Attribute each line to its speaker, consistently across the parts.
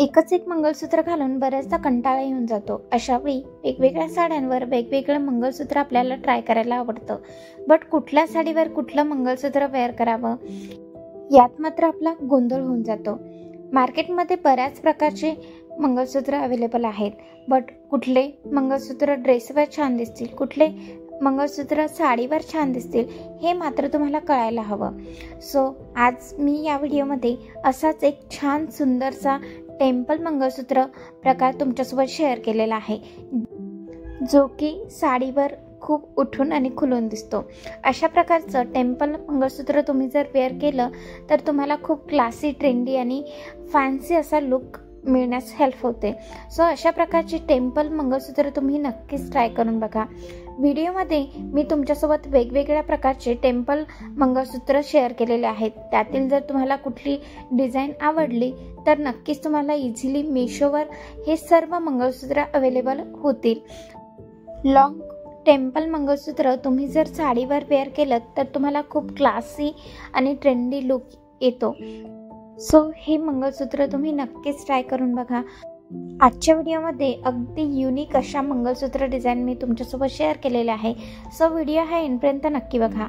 Speaker 1: एकच एक मंगळसूत्र घालून बऱ्याचदा कंटाळा येऊन जातो. अशा वेळी वेगवेगळ्या साड्यांवर वेगवेगळं मंगळसूत्र आपल्याला ट्राय करायला आवडतं. बट कुठल्या साडीवर कुठलं मंगळसूत्र वेअर करावं यात मात्र आपला गोंधळ होऊन जातो. मार्केटमध्ये बऱ्याच प्रकारचे मंगळसूत्र अवेलेबल आहेत. बट कुठले मंगळसूत्र ड्रेसवर छान दिसतील, कुठले मंगळसूत्र साडीवर छान दिसतील हे मात्र तुम्हाला कळायला हवं. सो आज मी या व्हिडिओमध्ये असाच एक छान सुंदरसा टेम्पल मंगळसूत्र प्रकार तुमच्यासोबत शेअर केलेला आहे, जो की साडीवर खूप उठून आणि खुलून दिसतो. अशा प्रकारचं टेम्पल मंगळसूत्र तुम्ही जर वेअर केलं तर तुम्हाला खूप क्लासी, ट्रेंडी आणि फॅन्सी असा लुक मिळण्यास हेल्प होते. सो अशा प्रकारचे टेम्पल मंगळसूत्र तुम्ही नक्कीच ट्राय करून बघा. व्हिडिओमध्ये मी तुमच्यासोबत वेगवेगळ्या प्रकारचे टेम्पल मंगळसूत्र शेअर केलेले आहेत. त्यातील जर तुम्हाला कुठली डिझाईन आवडली तर नक्कीच तुम्हाला इझिली मीशोवर हे सर्व मंगळसूत्र अवेलेबल होतील. लॉंग टेम्पल मंगळसूत्र तुम्ही जर साडीवर वेअर केलं तर तुम्हाला खूप क्लासी आणि ट्रेंडी लुक येतो. सो हे मंगळसूत्र तुम्ही नक्कीच ट्राय करून बघा. आजच्या व्हिडिओमध्ये अगदी युनिक अशा मंगळसूत्र डिझाईन मी तुमच्यासोबत शेअर केलेले आहे. सो व्हिडिओ हा एंडपर्यंत नक्की बघा.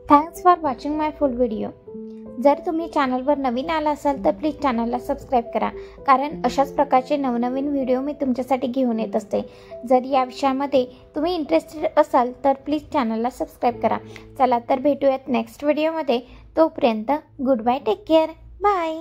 Speaker 1: Thanks for watching my full video. जर तुम्ही चॅनलवर नवीन आला असाल तर प्लीज चॅनलला सबस्क्राईब करा, कारण अशाच प्रकारचे नवनवीन व्हिडिओ मी तुमच्यासाठी घेऊन येत असते. जर या विषयामध्ये तुम्ही इंटरेस्टेड असाल तर प्लीज चॅनलला सबस्क्राईब करा. चला तर भेटूयात नेक्स्ट व्हिडिओमध्ये. तोपर्यंत good bye, take care, bye.